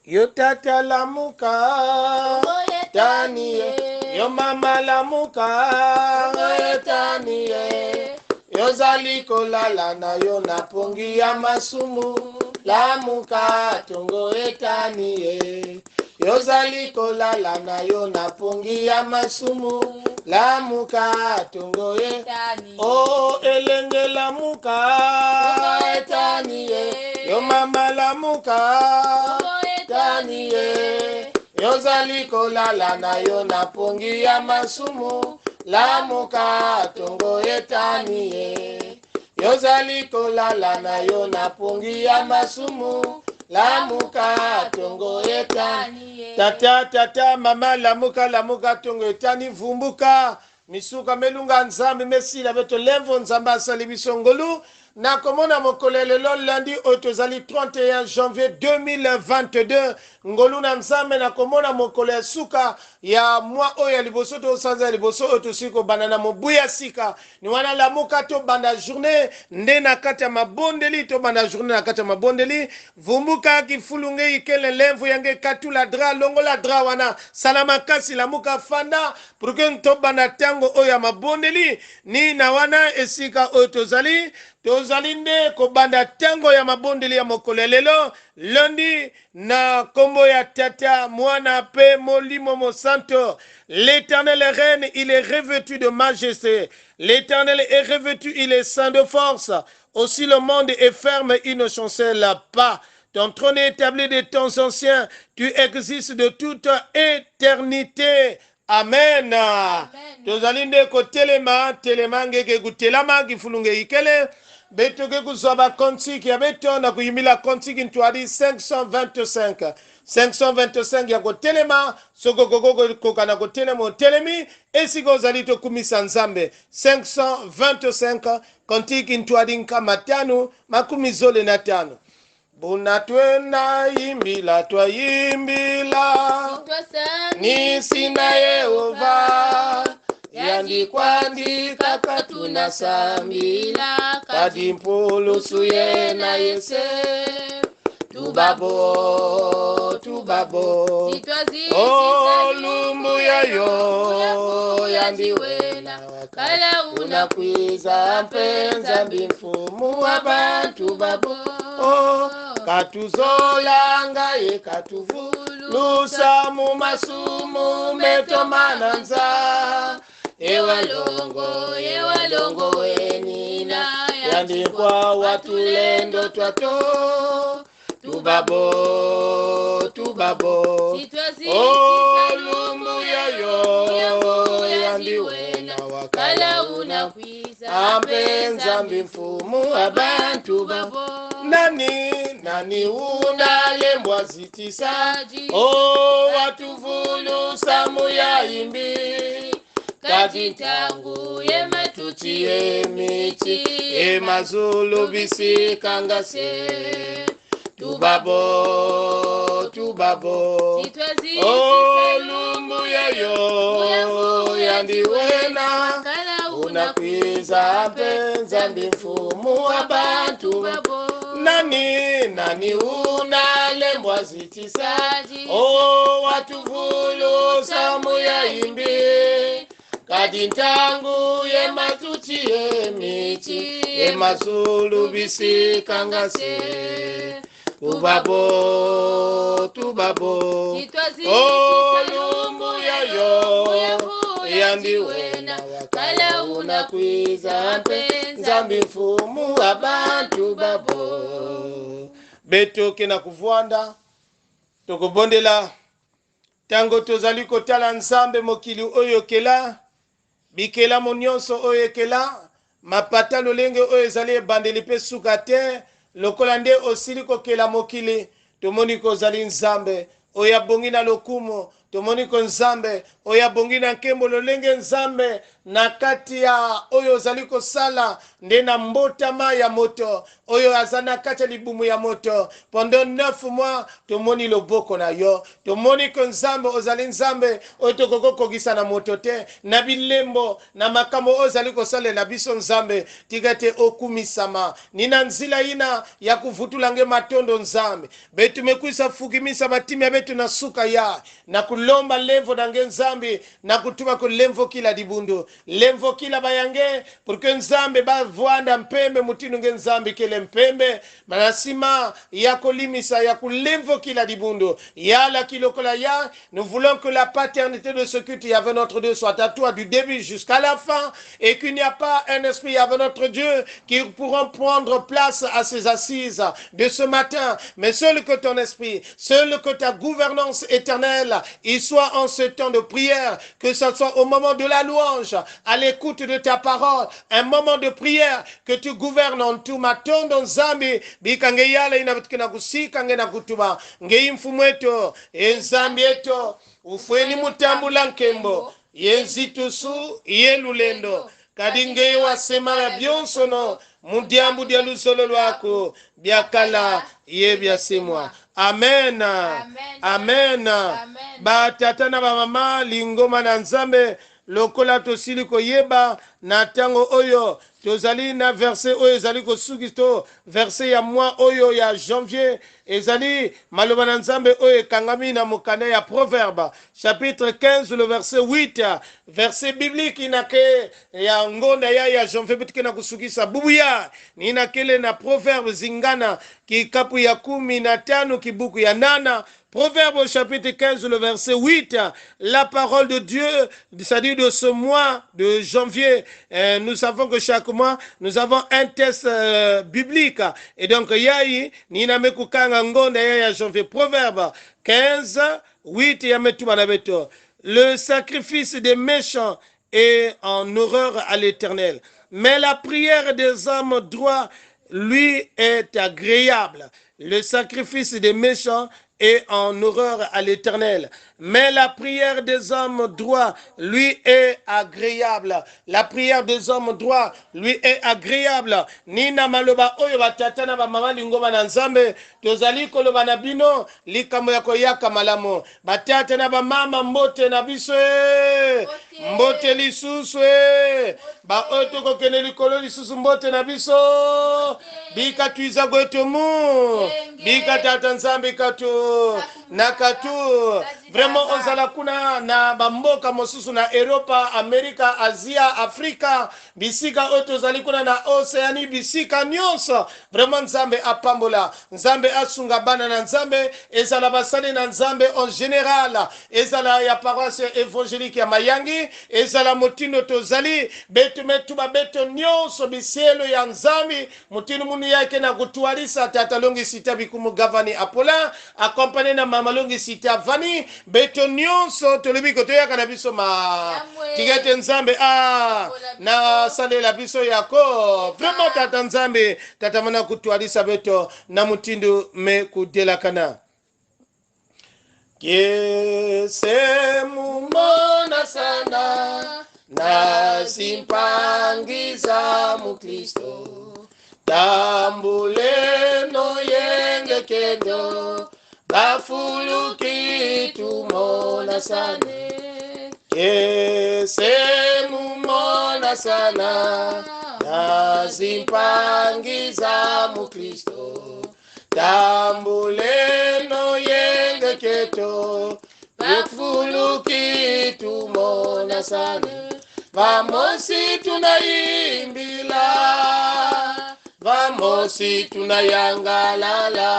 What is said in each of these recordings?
Yo tata lamuka etaniye, yo mama lamuka etaniye, yo zali kolala na yo na pongi ya masumu lamuka tongo etaniye, yo zali kolala na yo na pongi ya masumu lamuka tongo etaniye. Oh elenge lamuka etaniye, yo mama lamuka etaniye, yo zali kolala na yo na pongi ya masumu lamuka tongo etaniye, yo zali kolala na yo na pongi ya masumu lamuka tongo etaniye. Tata mama lamuka tongo etani vumbuka misuka melunga nzambe mesila beto levo nzamba asali biso ngolu na komona mokolo lelo lundi otozali 31 janvier 2022 ngolu na nzambe na komona mokolo ya suka ya mwa oyo ya liboso to sanza ya liboso oyo tosili kobanda na mobuya sika ni wana lamuka to banda journée nde na kati ya mabondeli to banda journée na kati ya mabondeli vumbuka kifulunge ikele lemvu yange katula dra longola dra wana salama kasi lamuka fanda pour que to banda tango oyo ya mabondeli ni na wana esika oyo tozali nde kobanda tango ya mabondeli ya mokolo lelo lundi na kombo ya tata mwana pe molimo mosanto. L'Éternel est reine, il est revêtu de majesté. L'Éternel est revêtu, il est saint de force. Aussi le monde est ferme, il ne chancelle pas. Ton trône est établi des temps anciens, tu existes de toute éternité. Amen. Tozali nde ko telema ngeke kutelama kifulunge ikele beto ke kuzaba konti ki abeto na kuyimila konti ki ntwadi 525 ya ko telema soko koko kokana ko telemo telemi esiko zali to kumisa nzambe 525 konti ki ntwadi nkamatano makumi zole na tano. Buna twena yimbila nisina Yehova yandikwandika katunasambila kadimpulusu yena yese tubabo olumbu yayo yandiwela kala unakwiza mpenza mbifumu wabantu babo katuzolanga ye katuvulusa mu masumu metomananza ewalongo wenina yandikwa watulendo twato tubabo olumbu yayo yandiwena wakala unakwiza ampenza mbifumu abantu babo nani unalembwa zitisaji watuvulusa muyaimbi kati ntangu yematuti emichi emazulu bisikangase tubabo olumbu yayo yandiwena unakwiza mpenza mbifumu abantu babo nani unalembwa zitisaji watuvulusa muyaimbi kadi ntangu yematuti emichi emazulu bisikangase tubabo olumbu yayo yandiwena wakala unakwiza mpenza mbifumu abantu babo beto kena kuvwanda tokobondela tango tozali kotala nzambe mokili oyo kela bikela nyonso oyo ekela mapata lolenge oyo ezali ebandeli mpe suka te lokola nde osili kokela mokili tomoni kozali nzambe oyo abongi na lokumu tomoni ko nzambe oyo abongi na nkembo lolenge nzambe na kati ya oyo ozali kosala nde na mbotama ya moto oyo aza na kati ya libumu ya moto pendant 9 mois tomoni loboko na yo tomoni ko nzambe ozali nzambe oyo tokokokokisa na moto te na bilembo na makambo oyo ozali kosalela biso nzambe tika te okumisama nina nzila ina ya kuvutula nge matondo nzambe betu mekwisa fukimisa batimia betu na suka ya na kulomba levo na nge nzambe na kutuma ko lemvo kila dibundu lemvo kila bayange porque nzambe bavwanda mpembe mutinu nge nzambe kele mpembe manasima ya kolimisa ya kulemvo kila dibundu yala kilokola ya nous voulons que la paternité de ce culte avec notre Dieu soit à toi du début jusqu'à la fin et qu'il n'y a pas un esprit avec notre Dieu qui pourront prendre place à ces assises de ce matin mais seul que ton esprit seul que ta gouvernance éternelle il soit en ce temps de prière que ce soit au moment de la louange à l'écoute de ta parole un moment de prière que tu gouvernes en tout matondo nzambi bikange yala inapatikana kusika nge na kutuba nge mfumu wetu nzambi yetu ufweni mutambula nkembo yenzitusu yelulendo kadinge wasema byonsono mudiambu dia lusolo lwako byakala ye byasemwa amen amen batata na bamama lingoma na nzambe lokola tosili koyeba na tango oyo tozali na verset oyo ezali kosuki to verset ya mois oyo ya janvier ezali maloba na nzambe oyo ekangami na mokanda ya Proverbe chapitre 15 le verset 8 verset biblique inake ya ngonda ya janvier bitike na kusukisa bubuya ninakele na Proverbe zingana kikapu ya 15 kibuku ya nana Proverbe au chapitre 15, le verset 8, la parole de Dieu, c'est-à-dire de ce mois de janvier, nous savons que chaque mois, nous avons un test biblique. Et donc, yayi, nina mekukanga ngonda ya janvier. Proverbe 15, 8, yametubanabeto. Le sacrifice des méchants est en horreur à l'Éternel. Mais la prière des hommes droits, lui, est agréable. Le sacrifice des méchants et en horreur à l'Éternel. Mais la prière des hommes droits, lui, est agréable. La prière des hommes droits, lui, est agréable. Nina maloba oyo batatana ba mama lingoma na nzambe, tozali koloba na bino, likambo ya koyaka malamo. Batatana ba mama mbote na biso, mbote lisusu, ba oto kokene likolo lisusu mbote na biso, bika tuiza gwetomu, bika tata nzambe katu, nakatu vraiment ozala kuna na bamboka mosusu na Europa, Amerika, Asia, Afrika bisika oyo tozali kuna na Oceanie bisika nyonso vraiment nzambe apambola nzambe asunga bana na nzambe ezala basali na nzambe en général ezala ya paroisse évangélique ya Mayangi ezala motino tozali betu metu babeto nyonso bisielo ya nzambe motino muni yake na kutualisa tata longi sita bikumu gavani Apola accompagné na mama longi sita vani beto nyonso tolobi ko toyaka na biso ma tigete nzambe na sale la biso yako vraiment tata nzambe tata mana kutualisa beto na mutindo me kudelakana Kesemu mona sana na simpangiza mu Kristo tambuleno yenge kendo bafuluki tumona sana Kesemu mona sana na simpangiza mu Kristo tambuleno yenge keto bafuluki tumona sana vamosi tunaimbila vamosi tunayangalala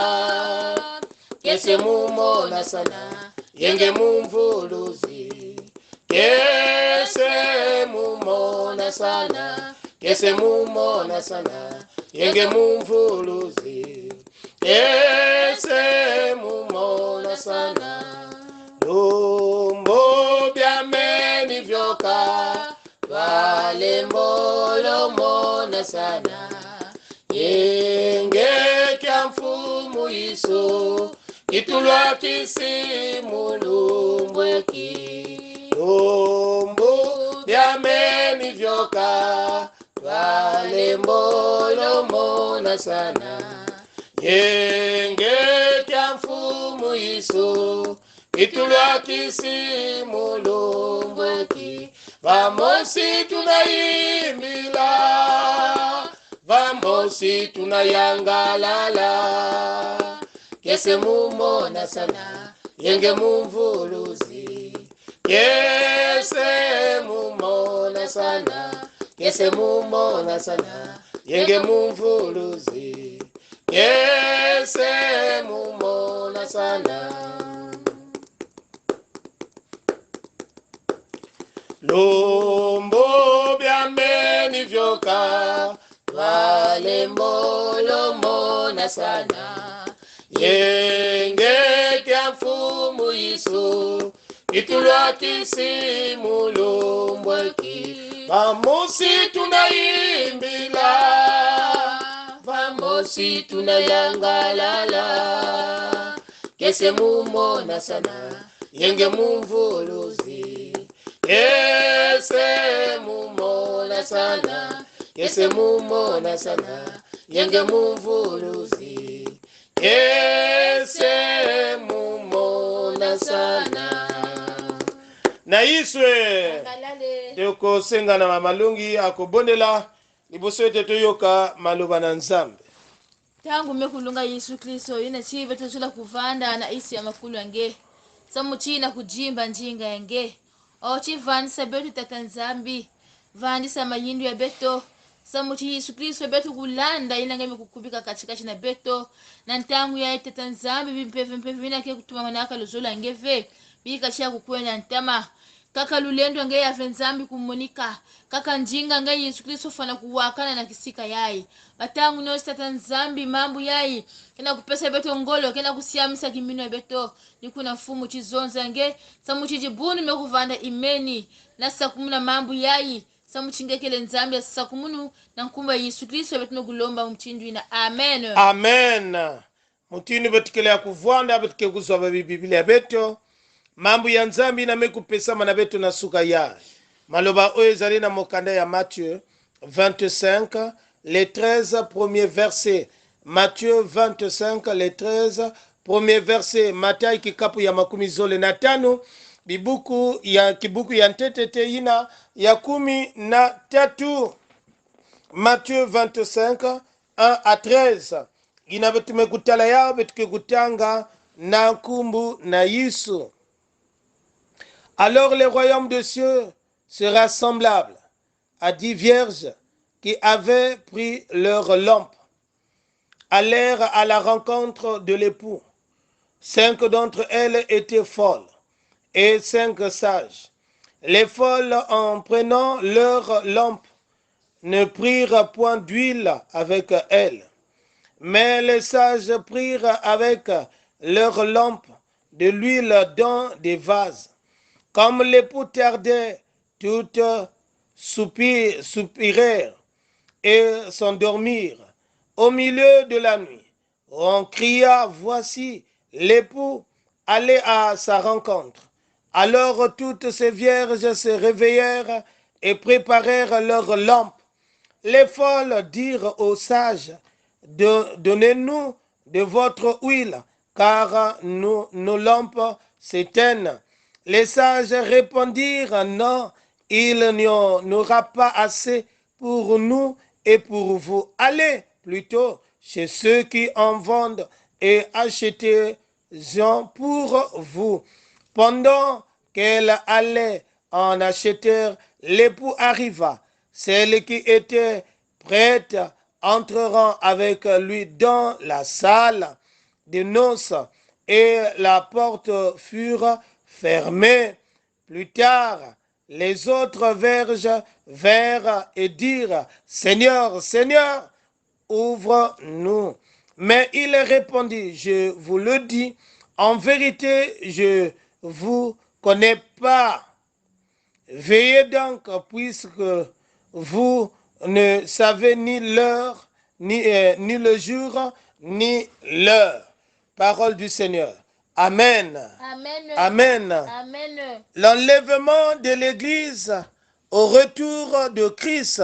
kese mumona sana yenge mumvuluzi kese mumona sana kese mumona sana yenge mumvuluzi kese mumona sana lumbo byameni vyoka valembolo mona sana yenge kya mfumu iso kitulwakisi mulumbweki ombo byameni vyoka valembolomona sana yenge kya mfumu Yesu kitulwakisi mulumbweki vamosi tunaimbila vamosi tunayangalala kese mumona sana yenge mumvuluzi kese mumona sana kese mumona sana yenge mumvuluzi kese mumona sana lombo byameni vyoka valembolomona sana yenge kya mfumu Yesu kitulwakisi mulumbweki vamosi tunaimbila vamosi tunayangalala kese mumona sana yenge mumvuluzi kese mumona sana kese mumona sana yenge mumvuluzi kese mumona sana na iswe teko senga na mamalungi akobondela liboso ete toyoka maloba na Nzambe tangu mekulunga Yesu Kristo ina chive tuzula kuvanda na isi ya makulu yange samuchina kujimba njinga yange ochivanisa betu tata Nzambi vandisa mayindu ya beto samuchi Yesu Kristo betu kulanda ina ngeme kukubika katikati na beto na ntangu ya tata Nzambi bimpepe vina ke kutuma manaka lozola ngeve bika chia kukwena ntama kaka lulendo nge ya Nzambi kumunika kaka njinga nge Yesu Kristo fana kuwakana na kisika yai batangu no tata Nzambi mambu yai kena kupesa beto ngolo kena kusiamisa kimino beto nikuna fumu chizonza nge samuchi jibunu mekuvanda imeni na sakumuna mambu yai samuchingekele Nzambi sakumunu na nkumba Yesu Kristo betu no gulomba mchindu ina amen amen mutini betukele ya kuvwanda betuke kuzwa Biblia beto mambu ya Nzambi na mekupesa mana beto na suka ya maloba oyo ezali na mokanda ya Matthieu 25 les 13 premiers versets Matthieu 25 les 13 premiers versets Matai kikapu ya makumi zole na tano bibuku ya kibuku ya ntetete ina ya 13 Matthieu 25 1 à 13 ina betume kutala yao betuke kutanga na kumbu na Yesu. Alors le royaume de cieux sera semblable à 10 vierges qui avaient pris leur lampe, allèrent à la rencontre de l'époux. 5 d'entre elles étaient folles et 5 sages. Les folles, en prenant leur lampe, ne prirent point d'huile avec elles, mais les sages prirent avec leur lampe de l'huile dans des vases. Comme l'époux tardait, toutes soupirèrent et s'endormirent. Au milieu de la nuit, on cria, voici l'époux, allez à sa rencontre. Alors toutes ces vierges se réveillèrent et préparèrent leurs lampes. Les folles dirent aux sages, donnez-nous de votre huile, car nos lampes s'éteignent. Les sages répondirent, non, il n'y en aura pas assez pour nous et pour vous. Allez plutôt chez ceux qui en vendent et achetez-en pour vous. Pendant qu'elle allait en acheter, l'époux arriva. Celles qui étaient prêtes entreront avec lui dans la salle de noces et la porte furent fermées. Plus tard, les autres vierges vinrent et dirent, Seigneur, Seigneur, ouvre-nous. Mais il répondit, je vous le dis, en vérité, je vous connais pas. Veillez donc, puisque vous ne savez ni l'heure, ni le jour, ni l'heure. Parole du Seigneur. Amen. Amen. Amen. Amen. L'enlèvement de l'Église au retour de Christ.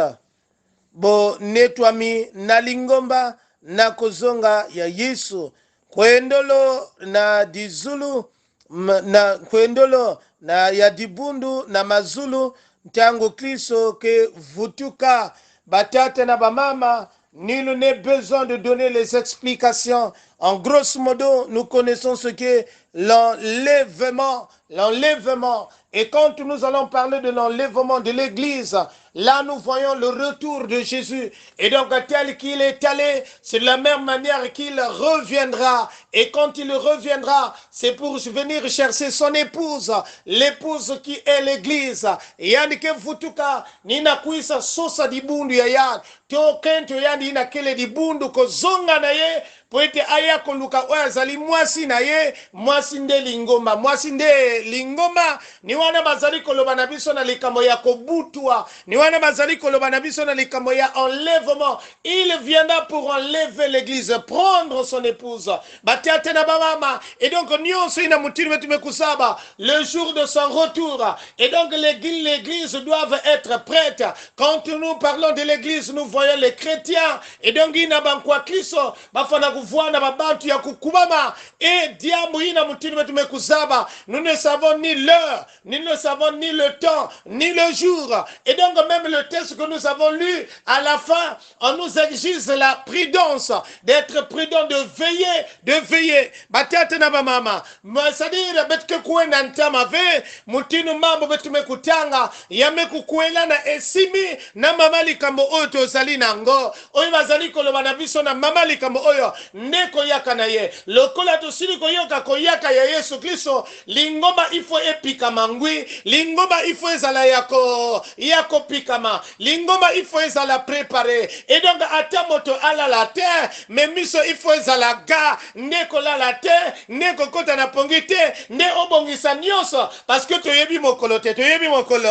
Bo netwami na lingomba na kozonga ya Yesu. Kwendolo na dizulu na kwendolo na ya dibundu na mazulu ntango Kristo ke vutuka batate na bamama. Nul n'est besoin de donner les explications. En grosso modo, nous connaissons ce qu'est l'enlèvement. L'enlèvement. Et quand nous allons parler de l'enlèvement de l'Église, là nous voyons le retour de Jésus. Et donc tel qu'il est allé, c'est de la même manière qu'il reviendra. Et quand il reviendra, c'est pour venir chercher son épouse. L'épouse qui est l'Église. Yani ke futuka, nina kuisa sosa di bundu ya yan. To kento yani ina kele di bundu ko zonga na ye. Po ete aya koluka oya zali mwasi na ye, mwasi nde lingoma. Mwasi nde lingoma, ni wana bazali koloba na biso na likambo ya kobutua. Ni wana bazali koloba na biso na likambo ya enlèvement. Il viendra pour enlever l'église, prendre son épouse. Batiate na bamama. Et donc, nyonso ina mutiri wetu mekusaba, le jour de son retour. Et donc, l'église doit être prête. Quand nous parlons de l'église, nous voyons les chrétiens. Et donc, ina bankwa Kristo, bafana kuvuana babantu ya kukubama. Et diamu ina mutiri wetu mekusaba. Nous ne savons ni l'heure, nous ne savons ni le temps, ni le jour. Et donc, même le texte que nous avons lu, à la fin, on nous exige la prudence, d'être prudent, de veiller. Batete na bamama. C'est-à-dire, betke kuenda ntama ve, mutinu mambo betu mekutanga, yame kukuela na esimi, na mama likambo oyo tozali nango. Oyo bazali koloba na biso na mama likambo oyo, neko yaka na ye. Lokola tosili koyoka koyaka ya Yesu Kristo, lingoma ifo epikama ngwi, lingoma ifo ezala yako pikama, lingoma ifo ezala préparé. Et donc ata moto ala la terre, mais miso ifo ezala ga, neko la la terre, neko kota na pongite, ne obongisa nyonso, parce que toyebi mokolo te, toyebi mokolo.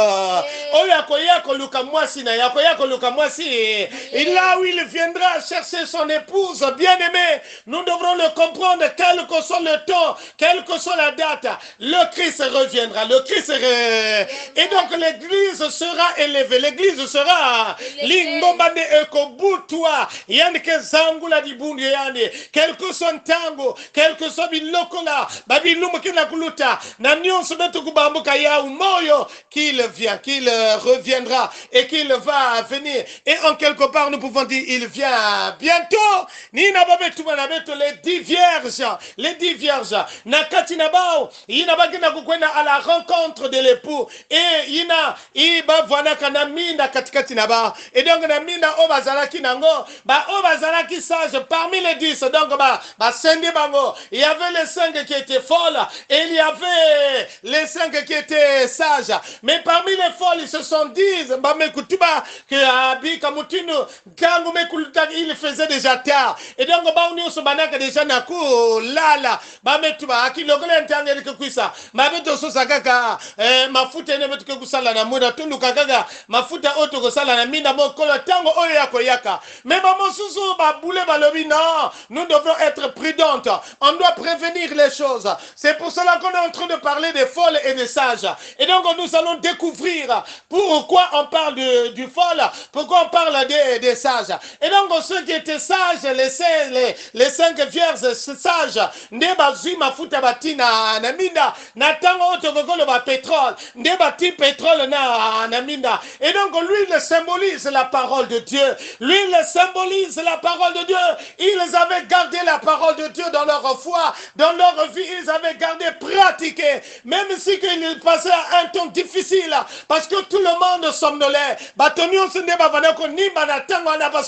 Oyo akoyako luka mwasi na yakoyako luka mwasi. Et là où il viendra chercher son épouse bien-aimée, nous devrons le comprendre, quel que soit le temps, quelle que soit la date, le Christ reviendra, le Christ et donc l'église sera élevée, l'église sera lingomba de ekobutwa yani ke zangula di bundu yani quel que soit tango, quel que soit bilokola babilumu kina kuluta na nyonso betu kubambuka ya umoyo qu'il vient, qu'il reviendra et qu'il va venir. Et en quelque part nous pouvons dire il vient bientôt. Nina babetu na betu les 10 vierges na katina bao ina bagina kukwenda à la rencontre de l'époux et ina iba vwana kana minda katikati na ba. Et donc na minda o bazalaki nango ba o bazalaki sage parmi les 10. Donc ba sende bango, il y avait les 5 qui étaient folles et il y avait les 5 qui étaient sages. Mais parmi les folles ils se sont dit ba mekutuba que abi kamutino kangu mekuluta il faisait déjà tard. Et donc ba unio so banaka déjà na ku lala ba metuba akilogole ntangeli kuisa ma beto so sakaka mafuta ene betu kusala na muda tundu kakaga mafuta oto kosala na minda mokolo tango oyo yako yaka. Mais bamosusu ba boule balobi non, nous devons être prudentes, on doit prévenir les choses. C'est pour cela qu'on est en train de parler des folles et des sages. Et donc nous allons découvrir pourquoi on parle du folle, pourquoi on parle des sages. Et donc ceux qui étaient sages, les 5 vierges sages, ne bazui mafuta batina na minda na tango oto kokolo ba pétrole, ne bati pétrole na minda. Et donc lui il symbolise la parole de Dieu. Lui il symbolise la parole de Dieu. Ils avaient gardé la parole de Dieu dans leur foi, dans leur vie, ils avaient gardé, pratiqué, même si ils passaient à un temps difficile, parce que tout le monde somnolait. Parce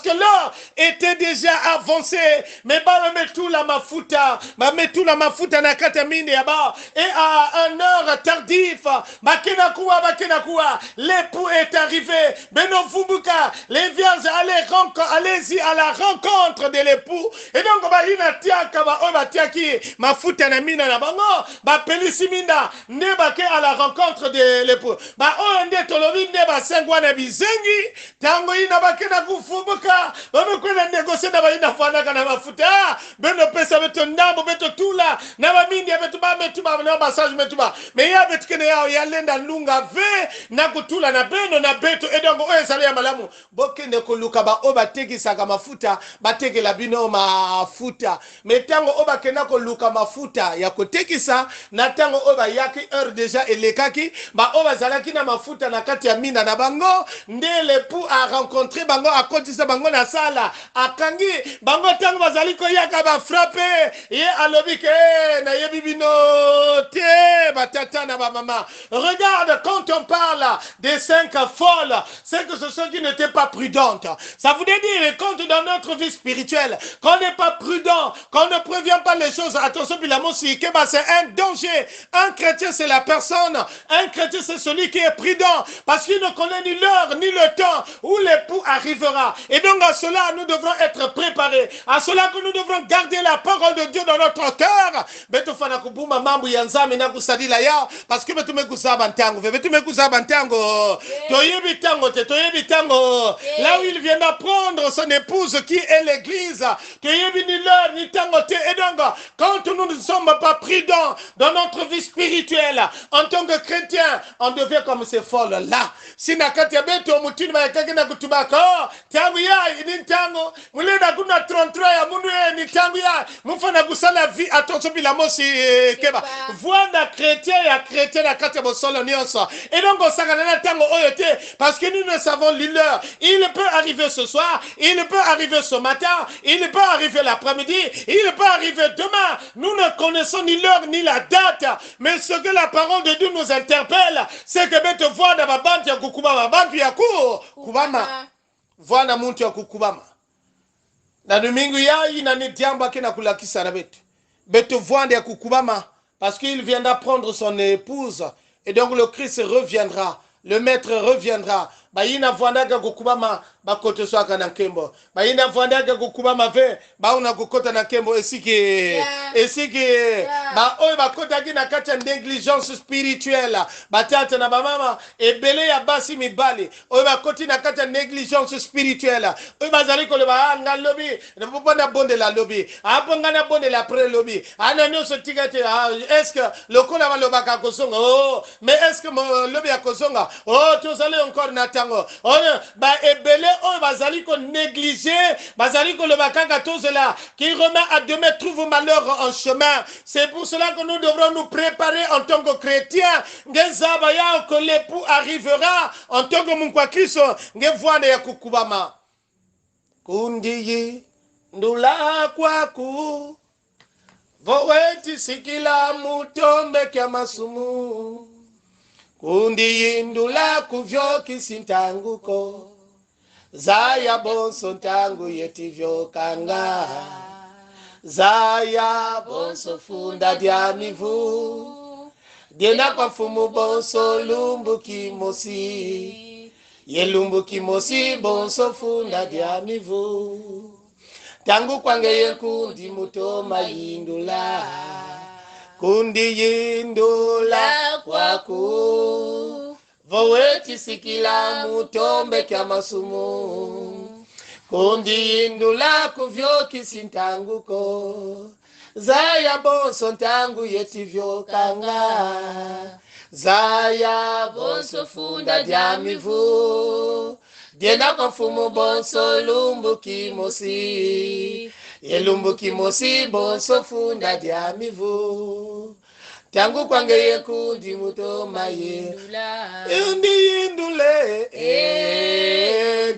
que l'heure était déjà avancée. Mais tout la mafuta na katamine yaba. Et à une heure tardive, l'époux est arrivé. Beno Fumbuka, les vierges, allez-y à la rencontre de l'époux. Et donc, mafuta na mina na bango, pelisi minda, nebake à la rencontre de l'époux. Nde tolobi neba sengwa na bizengi, tango ina bake na kufumbuka, kwena négocier na ina fana kana mafuta. mafuta beno pesa beto ndambo beto tula na bamindi beto ba metuba na massage metuba me ya beto kene ya lenda lunga ve na kutula na beno na beto edongo oyo ezali ya malamu bokende koluka ba oba tekisaka mafuta batekela bino mafuta metango oba kenda koluka mafuta ya kotekisa na tango oba yaki heure déjà elekaki ba oba zalaki na mafuta na kati ya mina na bango nde le pou a rencontré bango a kotisa bango na sala akangi bango tango bazali koyaka ba frapper ye alobi ke na yebi bino te batata na ba mama. Regarde, quand on parle des 5 folles, c'est que ce sont qui n'étaient pas prudentes. Ça voudrait dire quand dans notre vie spirituelle, qu'on n'est pas prudent, qu'on ne prévient pas les choses, attention, c'est un danger. Un chrétien, c'est la personne. Un chrétien, c'est celui qui est prudent, parce qu'il ne connaît ni l'heure, ni le temps où l'époux arrivera. Et donc, à cela, nous devrons être préparés. À cela que nous devrons garder la parole de Dieu dans notre cœur. Parce que là où il viendra prendre son épouse qui est l'église, et donc quand nous ne sommes pas prudents dans notre vie spirituelle en tant que chrétien, on devient comme ces folles là. Si nakati beto mutini maekake na kutubako tangu ya ini tango mulenda kuna 33 ya munu ni tangu ya mufana kusala vie attention bila mosi keba voix chrétien ya chrétien na kati bosolo nyonso. Et donc on s'agana tango oyote parce que nous ne savons l'heure. Il peut arriver ce soir, il peut arriver ce matin, il peut arriver l'après-midi, il peut arriver demain. Nous ne connaissons ni l'heure ni la date, mais ce que la parole de Dieu nous interpelle, c'est que beto voix dans ma bande ya kukubama, bande ya kubama, voix na muntu ya kukubama. Na domingo ya ina ni diamba kina kulakisa na beto. Beto voix ya kukubama parce qu'il viendra prendre son épouse et donc le Christ reviendra, le maître reviendra. Baina voandaga kukubama bakote swaka na nkembo. Baina voandaga kukubama ve bauna kukota na nkembo esiki ba oy bakota ki na kati ya négligence spirituelle. Batata na bamama ebele ya basi mibali. Oy bakoti na kati ya négligence spirituelle. Oy bazali ko le ba nga lobi ne popo na bonde la lobi. Aponga na bonde la pre lobi. Ana nyoso tigate est-ce que le kola ba lobaka kozonga oh mais est-ce que mo lobi ya kozonga oh tozali encore na tango on ba ebele on bazali ko négliger bazali ko le bakanga tozela qui remet à demain trouve malheur en chemin. C'est pour cela que nous devrons nous préparer en tant que chrétiens ngezaba ya que l'époux arrivera en tant que munkwa Kristo ngevwana ya kukubama kundiyi ndula kwaku voweti sikila mutombe kya masumu kundi yindula kuvyo kisintanguko zaya bonso ntangu yetivyo kanga zaya bonso funda dia mivu diena kwa fumu bonso lumbu kimosi yelumbu kimosi bonso funda dia mivu tangu kwange yekundi mutoma yindula kundi yindula kwaku voweti sikila mutombe kya masumu kundi yindula kuvyo kisintanguko zaya bonso ntangu yetivyo kanga zaya bonso funda dia mivu diena kwa fumu bonso lumbu kimosi yelumbu kimosi bonso funda dia mivu tangu kwange yekundi mutoma yindule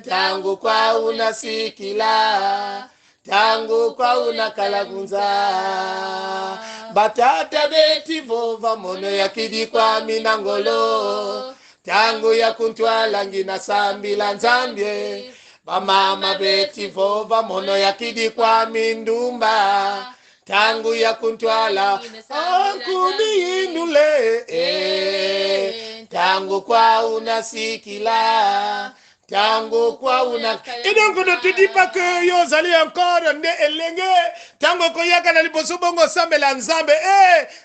tangu kwa unasikila tangu kwa unakalagunza batata beti vova mono yakidi kwa minangolo tangu ya kuntwala ngina sambila nzambye bamama beti vova mono yakidi kwa mindumba tangu ya kuntwala akuni yindule tangu kwa unasikila tango kwa una. Et donc ne te dis pas que yo zali encore nde elenge tango koyaka na liboso bongo sambela nzambe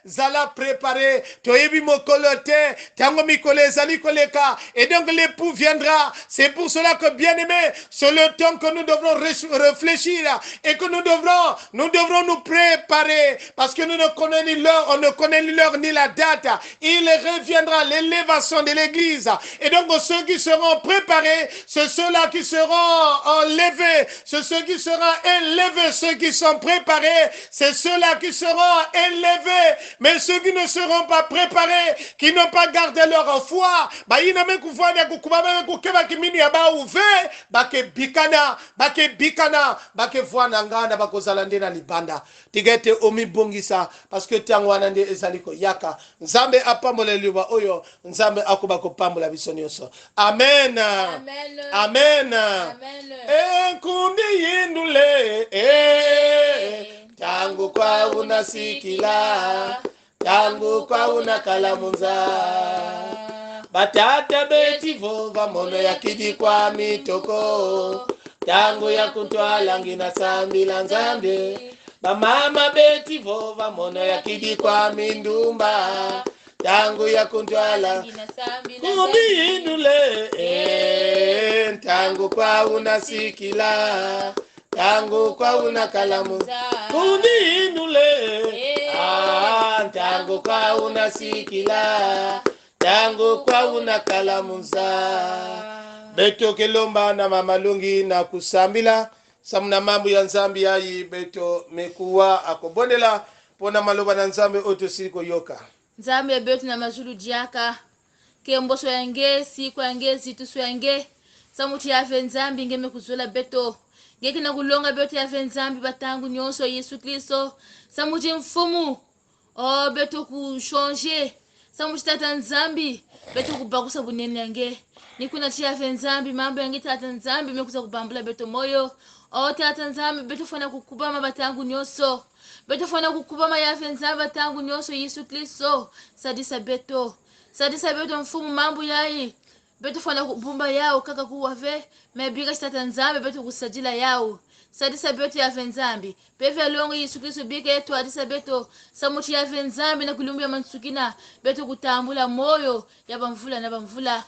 zala préparé toyebi mokolo te tango mikolo ezali koleka et donc l'époux viendra. C'est pour cela que bien aimé c'est le temps que nous devrons réfléchir et que nous devrons nous préparer parce que nous ne connaissons ni l'heure, on ne connaît ni l'heure ni la date. Il reviendra l'élévation de l'église et donc ceux qui seront préparés, c'est ceux-là qui seront enlevés, c'est ceux qui seront élevés, ceux qui sont préparés, c'est ceux-là qui seront élevés, mais ceux qui ne seront pas préparés, qui n'ont pas gardé leur foi, tigete omi bongisa parce que tango anande ezaliko yaka nzambe apambola liba oyo nzambe akuba kopambola biso nyonso. Amen. Amen. Amen. Amen. Kundi yindule tangu kwa unasikila tangu kwa unakalamunza batata betivo vamono yakidi kwa mitoko tangu ya kutwala ngina sambila nzambe bamama betivo vamono yakidi kwa mindumba tangu ya kutwala kumindule tangu kwa unasikila tangu kwa unakalamuza kumindule tangu kwa unasikila tangu kwa unakalamuza beto kelomba na mamalungi na kusambila samuna mambo ya nzambi yayi beto mekuwa akobondela pona maloba na nzambe oto siko yoka nzambe beto na mazulu diaka kembo so yange siku yange zitu so yange samuti yave nzambi ngeme kuzola beto ngeke na kulonga beto yave nzambi batangu nyonso Yesu Kristo samuti mfumu beto ku changer samuti tata nzambi beto kubakusa bunene yange nikuna yave nzambi mambo yange tata nzambi mekuza kubambula beto moyo tata nzambi beto fana kukubama batangu nyonso beto fana kukubama yave nzambi batangu nyonso Yesu Kristo sadisa beto mfumu mambo yayi beto fana kubumba yao kaka kuwave mebika tata nzambi beto kusajila yao sadisa beto yave nzambi peve longo Yesu Kristo bika yetu adisa beto samuti yave nzambi na kulumbu ya mansukina beto kutambula moyo ya bamvula na bamvula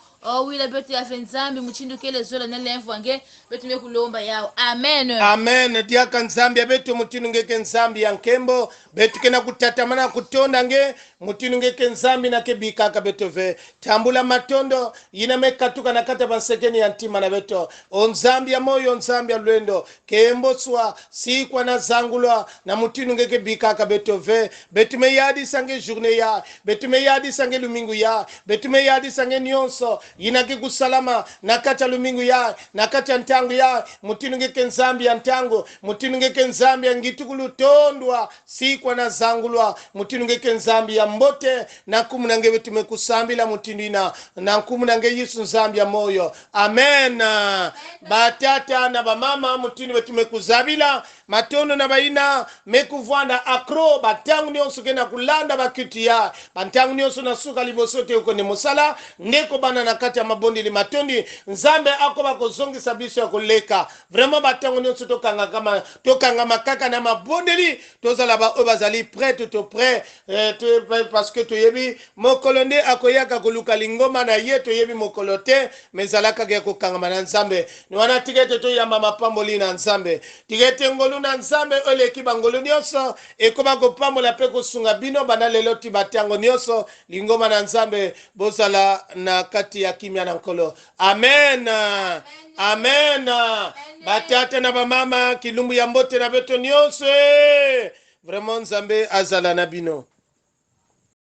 wila beto yave nzambi muchindu kele zola na lemvu wange beto mekulomba yao. Amen. Amen. Diaka nzambi beto mutinu ngeke nzambi ya nkembo beto kena kutatamana kutonda nge mutinu ngeke nzambi na kebika ka beto ve tambula matondo yina mekatuka na kata bansekeni ya ntima na beto nzambi ya moyo nzambi ya lwendo kembo swa sikwa na zangulwa na mutinu ngeke bika ka beto ve beto me yadi sange journée ya beto me yadi sange lumingu ya beto me yadi sange nyonso yina kikusalama na kata lumingu ya na kata ntangu ya mutinu ngeke nzambi ya ntango mutinu ngeke nzambi ya ngitukulu tondwa sikwa na zangulwa mutinu ngeke nzambi ya mbote na kumu nange betu mekusambila mutinu ina na kumu nange Yesu nzambi ya moyo. Amen. Batata na bamama mutinu betu mekuzabila matono na baina mekuvwana akro batangu nyonso kena kulanda bakiti ya batangu nyonso na suka libosote uko ni musala ndeko bana na kati ya mabondi li matondi nzambe ako bakozongisa biso ya koleka vraiment batangu nyonso tokanga makaka na mabondeli tozala ba bazali prêt to prêt parce que toyebi mokolo nde akoyaka koluka lingoma na ye toyebi mokolo te mezalaka ke kokanga na nzambe ni wana tigete to yamba mapamboli na nzambe tigete ngolu na nzambe oleki bangolu nyonso ekoba kopambola pe kosunga bino bana lelo ti batango nyonso lingoma na nzambe bozala na kati ya kimya na nkolo. Amen. Amen. Batata na bamama kilumbu ya mbote na beto nyonso vraiment nzambe azala na bino.